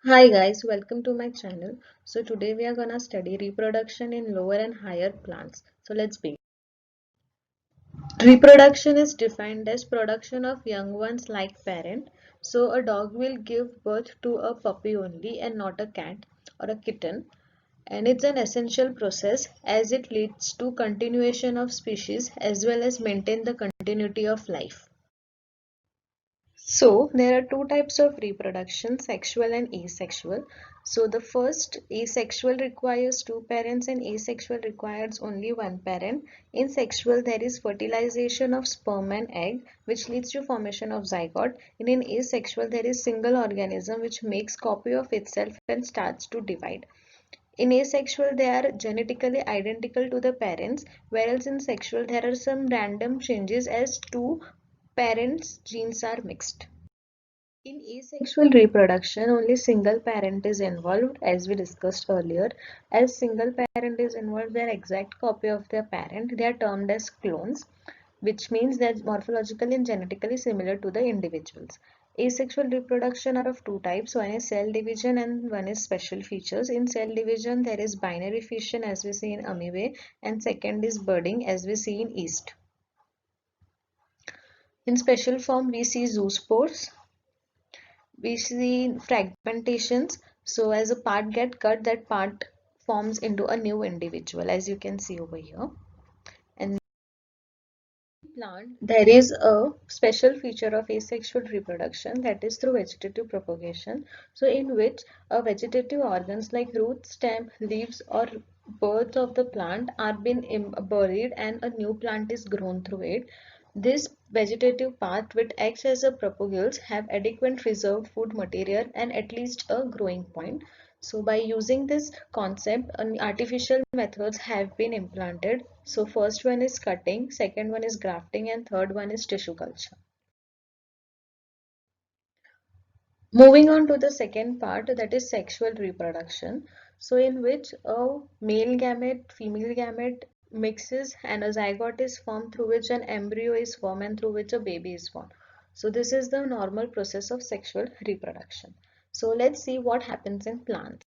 Hi guys, welcome to my channel. So today we are gonna study reproduction in lower and higher plants. So let's begin. Reproduction is defined as production of young ones like parent. So a dog will give birth to a puppy only and not a cat or a kitten. And it's an essential process as it leads to continuation of species as well as maintain the continuity of life. So there are two types of reproduction, sexual and asexual. So the first, asexual, requires two parents and asexual requires only one parent. In sexual, there is fertilization of sperm and egg, which leads to formation of zygote. And in asexual, there is single organism which makes copy of itself and starts to divide. In asexual, they are genetically identical to the parents, whereas in sexual, there are some random changes as two parents' genes are mixed. In asexual reproduction, only single parent is involved, as we discussed earlier. As single parent is involved, they are exact copy of their parent. They are termed as clones, which means they are morphologically and genetically similar to the individuals. Asexual reproduction are of two types. One is cell division and one is special features. In cell division, there is binary fission as we see in amoeba, and second is budding as we see in yeast. In special form, we see zoospores. We see fragmentations. So as a part get cut, that part forms into a new individual, as you can see over here. And plant, there is a special feature of asexual reproduction, that is through vegetative propagation. So in which vegetative organs like root, stem, leaves or birds of the plant are being buried and a new plant is grown through it. This vegetative path, which acts as a propagules, have adequate reserved food material and at least a growing point. So by using this concept, artificial methods have been implanted. So first one is cutting, second one is grafting, and third one is tissue culture. Moving on to the second part, that is sexual reproduction. So in which a male gamete, female gamete mixes and a zygote is formed through which an embryo is formed and through which a baby is born. So this is the normal process of sexual reproduction. So let's see what happens in plants.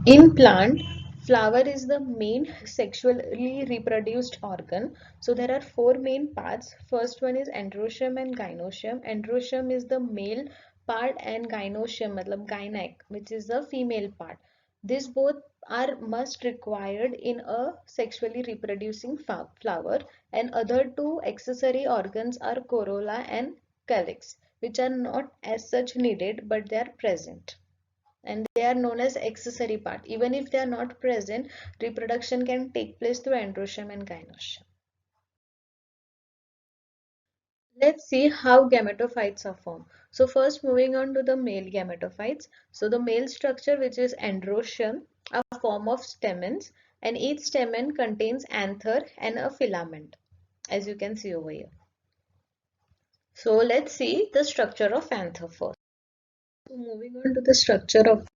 In plant, flower is the main sexually reproduced organ. So there are four main parts. First one is androecium and gynoecium. Androecium is the male part and gynoecium, matlab gynac, which is the female part. These both are must required in a sexually reproducing flower, and other two accessory organs are corolla and calyx, which are not as such needed but they are present, and they are known as accessory part. Even if they are not present, reproduction can take place through androecium and gynoecium. Let's see how gametophytes are formed. So first, moving on to the male gametophytes. So the male structure, which is androecium, a form of stamens, and each stamen contains anther and a filament, as you can see over here. So let's see the structure of anther first. So moving on to the structure of,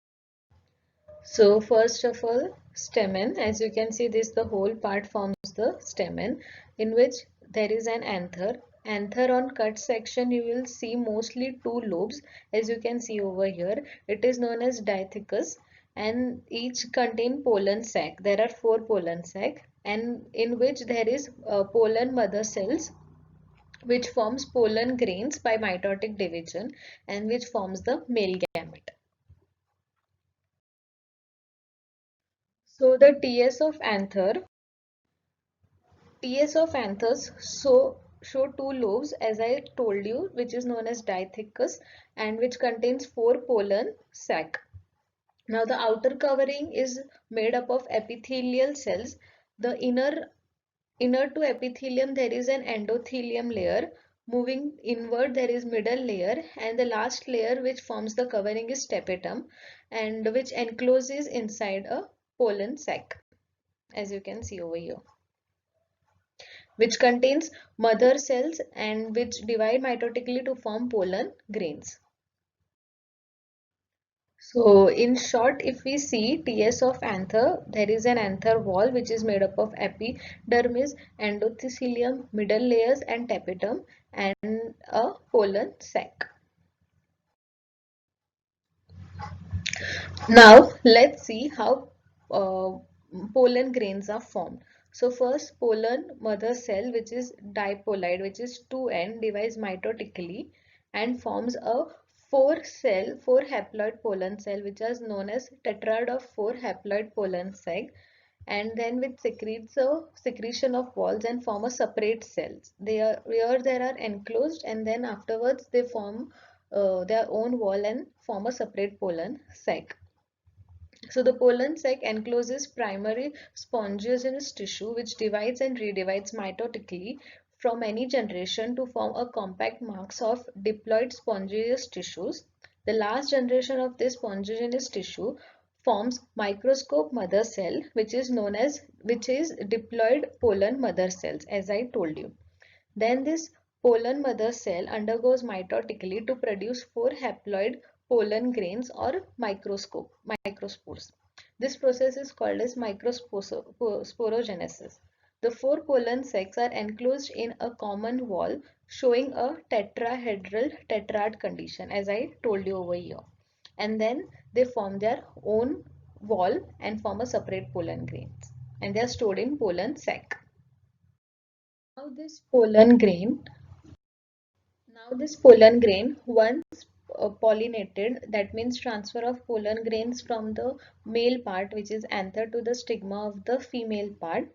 so first of all, stamen, as you can see, this the whole part forms the stamen, in which there is an anther. Anther on cut section you will see mostly two lobes, as you can see over here. It is known as diathecus and each contain pollen sac. There are four pollen sac, and in which there is pollen mother cells which forms pollen grains by mitotic division and which forms the male gamete. So the TS of anthers show two lobes, as I told you, which is known as diathecus and which contains four pollen sac. Now the outer covering is made up of epithelial cells. The inner to epithelium there is an endothelium layer. Moving inward there is middle layer, and the last layer which forms the covering is tapetum, and which encloses inside a pollen sac, as you can see over here, which contains mother cells and which divide mitotically to form pollen grains. So in short, if we see TS of anther, there is an anther wall which is made up of epidermis, endothelium, middle layers and tapetum, and a pollen sac. Now let's see how uh, pollen grains are formed. So first pollen mother cell, which is diploid, which is 2N, divides mitotically and forms a 4 haploid pollen cell, which is known as tetrad of 4 haploid pollen sac, and then which secretes a secretion of walls and form a separate cells. They are where there are enclosed, and then afterwards they form their own wall and form a separate pollen sac. So the pollen sac encloses primary spongious tissue which divides and redivides mitotically from any generation to form a compact mass of diploid spongious tissues. The last generation of this spongigenous tissue forms microscope mother cell, which is diploid pollen mother cells, as I told you. Then this pollen mother cell undergoes mitotically to produce 4 haploid pollen grains or microspores. This process is called as microsporogenesis. The 4 pollen sacs are enclosed in a common wall showing a tetrahedral tetrad condition, as I told you over here. And then they form their own wall and form a separate pollen grains, and they are stored in pollen sac. Now this pollen grain once pollinated, that means transfer of pollen grains from the male part, which is anther, to the stigma of the female part.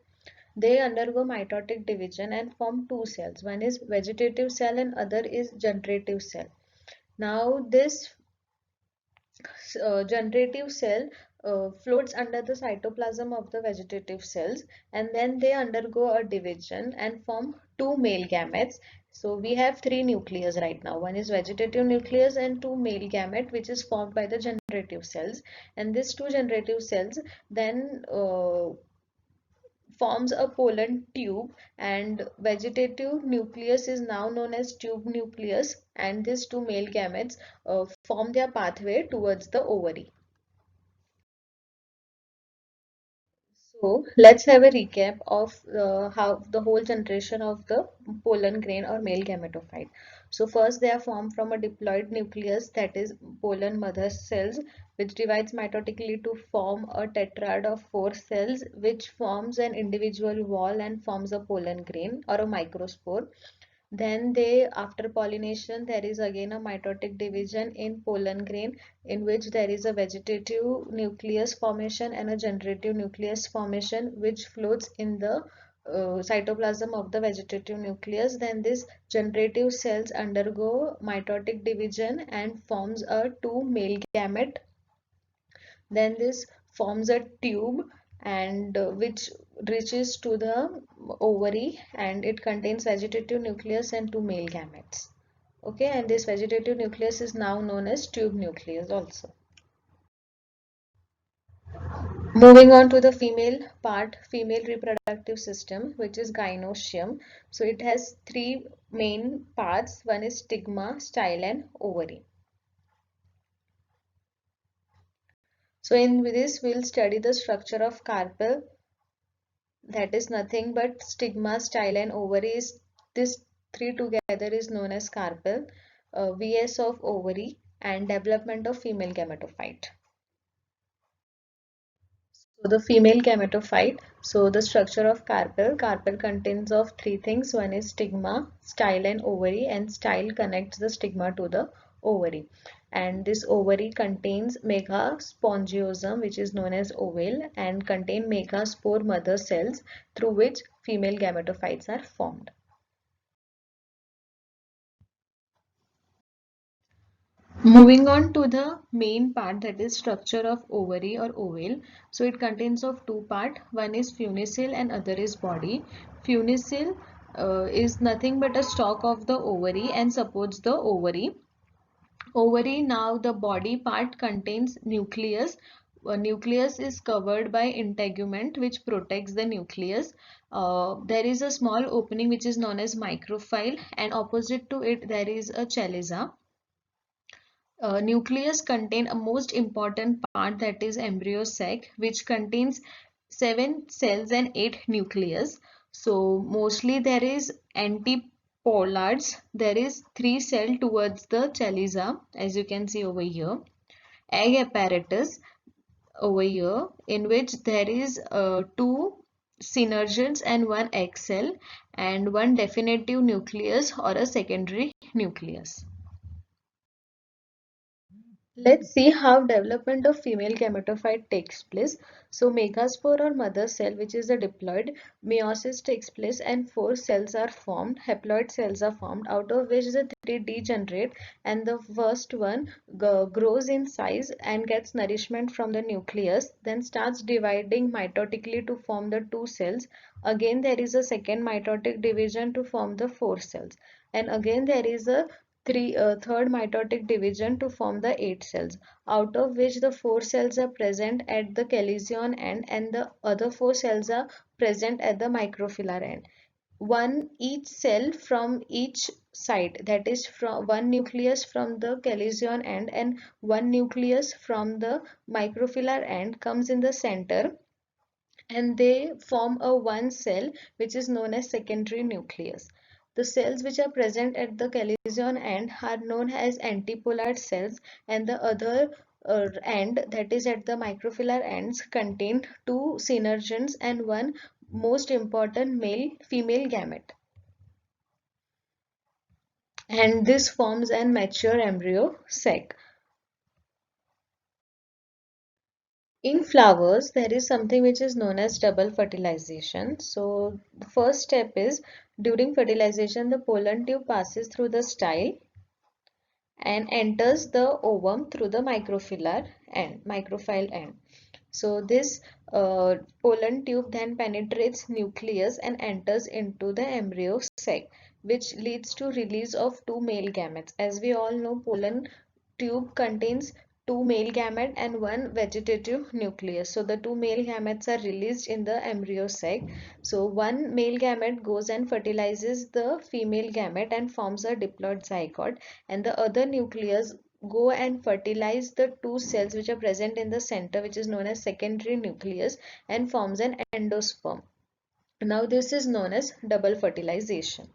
They undergo mitotic division and form 2 cells. One is vegetative cell and other is generative cell. Now this generative cell floats under the cytoplasm of the vegetative cells, and then they undergo a division and form 2 male gametes. So we have 3 nucleus right now. One is vegetative nucleus and 2 male gamete, which is formed by the generative cells. And these 2 generative cells then forms a pollen tube, and vegetative nucleus is now known as tube nucleus, and these 2 male gametes form their pathway towards the ovary. So let's have a recap of how the whole generation of the pollen grain or male gametophyte. So first they are formed from a diploid nucleus, that is pollen mother cells, which divides mitotically to form a tetrad of 4 cells, which forms an individual wall and forms a pollen grain or a microspore. Then after pollination, there is again a mitotic division in pollen grain, in which there is a vegetative nucleus formation and a generative nucleus formation, which floats in the cytoplasm of the vegetative nucleus. Then these generative cells undergo mitotic division and forms a 2 male gamete. Then this forms a tube, and which reaches to the ovary, and it contains vegetative nucleus and 2 male gametes. Okay, and this vegetative nucleus is now known as tube nucleus also. Moving on to the female part, female reproductive system, which is gynoecium. So it has 3 main parts. One is stigma, style, and ovary. So in this we'll study the structure of carpel, that is nothing but stigma, style, and ovaries. This three together is known as carpel, VS of ovary, and development of female gametophyte. So the female gametophyte, so the structure of carpel contains of 3 things. One is stigma, style, and ovary, and style connects the stigma to the ovary. And this ovary contains megaspongiosum, which is known as ovale, and contain megaspore mother cells through which female gametophytes are formed. Moving on to the main part, that is structure of ovary or ovale. So it contains of 2 parts. One is funicule and other is body. Funicule is nothing but a stalk of the ovary and supports the ovary. Ovary, now the body part contains nucleus. Nucleus is covered by integument, which protects the nucleus. There is a small opening which is known as micropyle, and opposite to it there is a chaliza. Nucleus contain a most important part, that is embryo sac, which contains 7 cells and 8 nucleus. So mostly there is antipollards. There is 3 cells towards the chaliza, as you can see over here. egg apparatus over here, in which there is two synergens and one egg cell and one definitive nucleus or a secondary nucleus. Let's see how development of female gametophyte takes place. So megaspore or mother cell, which is a diploid, meiosis takes place and four cells are formed, haploid cells are formed, out of which the three degenerate and the first one grows in size and gets nourishment from the nucleus, then starts dividing mitotically to form the two cells. Again there is a second mitotic division to form the four cells, and again there is a third mitotic division to form the 8 cells, out of which the 4 cells are present at the chelazion end and the other 4 cells are present at the microfilar end. One each cell from each side, that is from one nucleus from the chelazion end and one nucleus from the microfilar end, comes in the center and they form a one cell which is known as secondary nucleus. The cells which are present at the chelazion end are known as antipolar cells, and the other end, that is at the microfilar ends, contain two synergens and one most important male female gamete, and this forms an mature embryo sac. In flowers, there is something which is known as double fertilization. So the first step is, during fertilization, the pollen tube passes through the style and enters the ovum through the microphyle end. So this pollen tube then penetrates nucleus and enters into the embryo sac, which leads to release of two male gametes. As we all know, pollen tube contains two male gamete and one vegetative nucleus. So the two male gametes are released in the embryo sac. So one male gamete goes and fertilizes the female gamete and forms a diploid zygote, and the other nucleus go and fertilize the two cells which are present in the center, which is known as secondary nucleus, and forms an endosperm. Now this is known as double fertilization.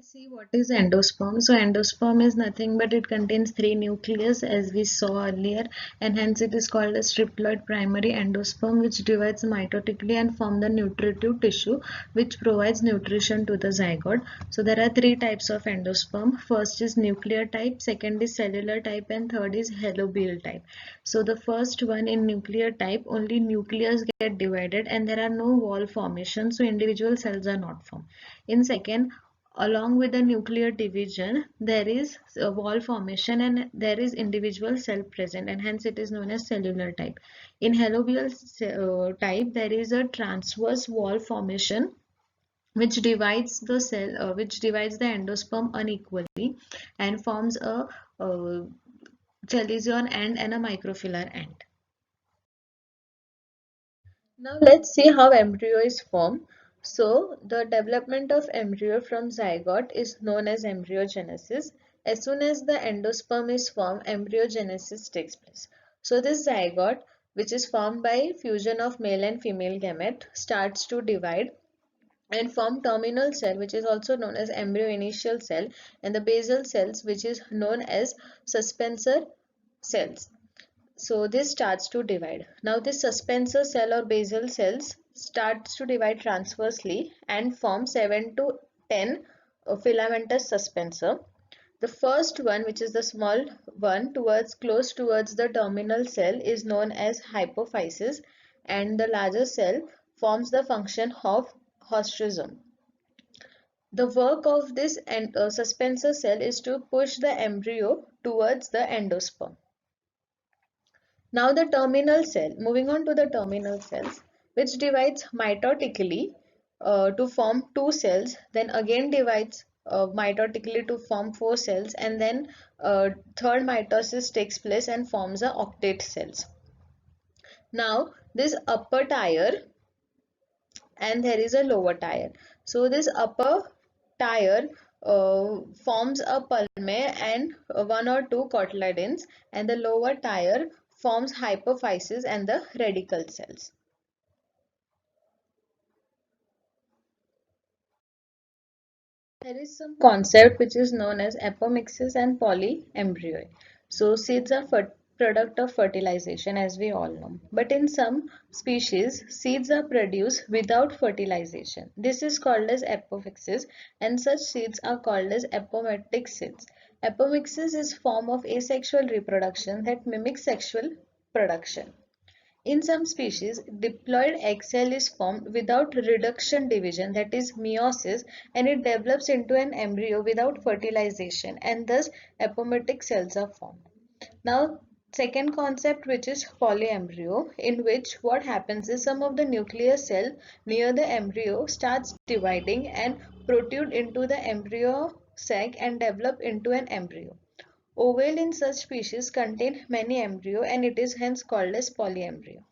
See what is endosperm. So endosperm is nothing but it contains three nucleus as we saw earlier, and hence it is called as triploid primary endosperm, which divides mitotically and form the nutritive tissue which provides nutrition to the zygote. So there are three types of endosperm. First is nuclear type, second is cellular type, and third is halobial type. So the first one, in nuclear type, only nucleus get divided and there are no wall formation, so individual cells are not formed. In second, along with the nuclear division, there is a wall formation and there is individual cell present, and hence it is known as cellular type. In halobial type, there is a transverse wall formation which divides the endosperm unequally and forms a chelazion end and a microfilar end. Now let's see how embryo is formed. So the development of embryo from zygote is known as embryogenesis. As soon as the endosperm is formed, embryogenesis takes place. So this zygote, which is formed by fusion of male and female gamete, starts to divide and form terminal cell, which is also known as embryo initial cell, and the basal cells, which is known as suspensor cells. So this starts to divide. Now this suspensor cell or basal cells starts to divide transversely and form 7 to 10 filamentous suspensor. The first one, which is the small one close towards the terminal cell, is known as hypophysis, and the larger cell forms the function of ostracism. The work of this suspensor cell is to push the embryo towards the endosperm. Now the terminal cell, moving on to the terminal cells, which divides mitotically to form two cells, then again divides mitotically to form four cells, and then third mitosis takes place and forms a octate cells. Now this upper tier and there is a lower tier. So this upper tier forms a palmae and one or two cotyledons, and the lower tier forms hypophysis and the radical cells. There is some concept which is known as apomixis and polyembryo. So seeds are product of fertilization, as we all know. But in some species, seeds are produced without fertilization. This is called as apomixis, and such seeds are called as apomictic seeds. Apomixis is form of asexual reproduction that mimics sexual production. In some species, diploid egg cell is formed without reduction division, that is meiosis, and it develops into an embryo without fertilization, and thus apomictic cells are formed. Now, second concept, which is polyembryo, in which what happens is some of the nuclear cell near the embryo starts dividing and protrude into the embryo sac and develop into an embryo. Ovale in such species contain many embryo and it is hence called as polyembryo.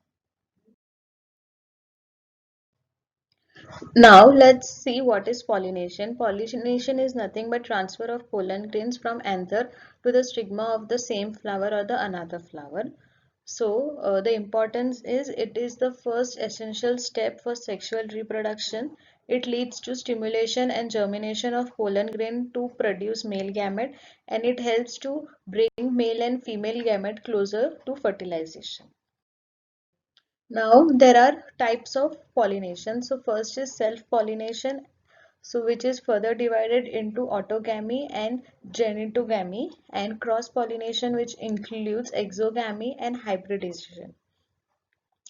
Now let's see what is pollination. Pollination is nothing but transfer of pollen grains from anther to the stigma of the same flower or the another flower. So the importance is it is the first essential step for sexual reproduction. It leads to stimulation and germination of pollen grain to produce male gamete, and it helps to bring male and female gamete closer to fertilization. Now there are types of pollination. So first is self-pollination, so which is further divided into autogamy and genitogamy, and cross-pollination, which includes exogamy and hybridization.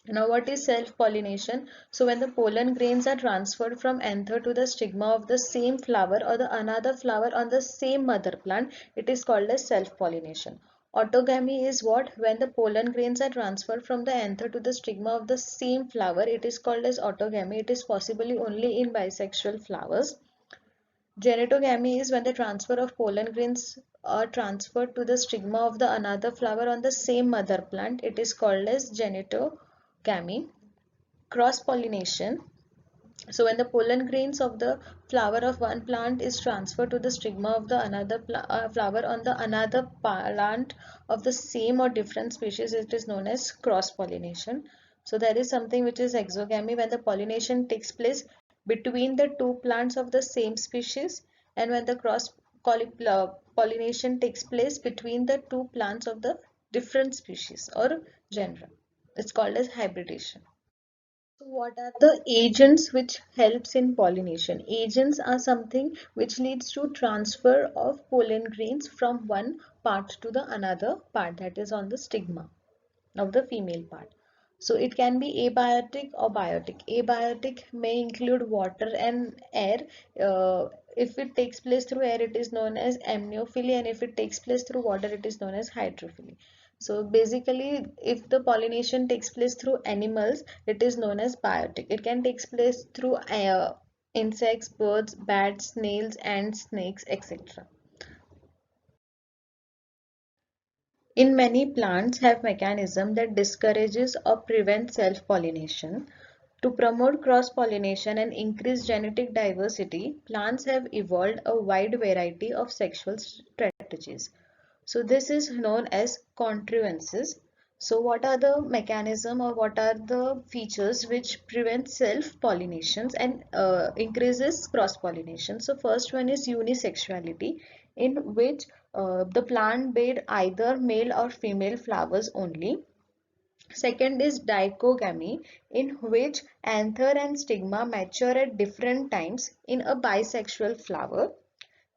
Now what is self-pollination? So when the pollen grains are transferred from anther to the stigma of the same flower or the another flower on the same mother plant, it is called as self-pollination. Autogamy is what? When the pollen grains are transferred from the anther to the stigma of the same flower, it is called as autogamy. It is possibly only in bisexual flowers. Genitogamy is when the transfer of pollen grains are transferred to the stigma of the another flower on the same mother plant. It is called as genitogamy. Cross-pollination. So when the pollen grains of the flower of one plant is transferred to the stigma of the another flower on the another plant of the same or different species, it is known as cross-pollination. So there is something which is exogamy, when the pollination takes place between the two plants of the same species, and when the pollination takes place between the two plants of the different species or genre. It's called as hybridization. So what are the agents which helps in pollination? Agents are something which leads to transfer of pollen grains from one part to the another part, that is on the stigma of the female part. So it can be abiotic or biotic. Abiotic may include water and air. If it takes place through air, it is known as amniophily, and if it takes place through water, it is known as hydrophily. So basically, if the pollination takes place through animals, it is known as biotic. It can take place through insects, birds, bats, snails, ants, snakes, etc. In many plants have mechanism that discourages or prevents self-pollination. To promote cross-pollination and increase genetic diversity, plants have evolved a wide variety of sexual strategies. So this is known as contrivances. So what are the mechanism or what are the features which prevent self-pollinations and increases cross-pollination? So first one is unisexuality, in which the plant bear either male or female flowers only. Second is dichogamy, in which anther and stigma mature at different times in a bisexual flower.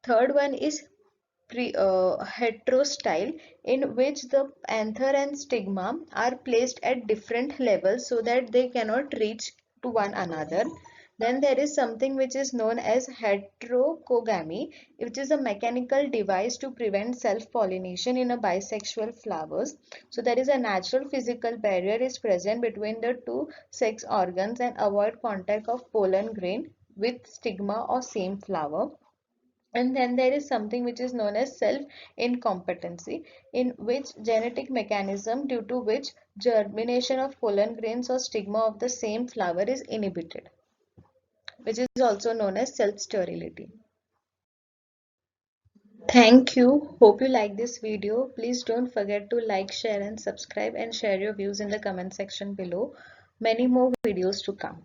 Third one is heterostyle, in which the anther and stigma are placed at different levels so that they cannot reach to one another. Then there is something which is known as heterocogamy, which is a mechanical device to prevent self-pollination in a bisexual flowers. So there is a natural physical barrier is present between the two sex organs and avoid contact of pollen grain with stigma or same flower. And then there is something which is known as self-incompetency, in which genetic mechanism due to which germination of pollen grains or stigma of the same flower is inhibited, which is also known as self-sterility. Thank you. Hope you like this video. Please don't forget to like, share and subscribe, and share your views in the comment section below. Many more videos to come.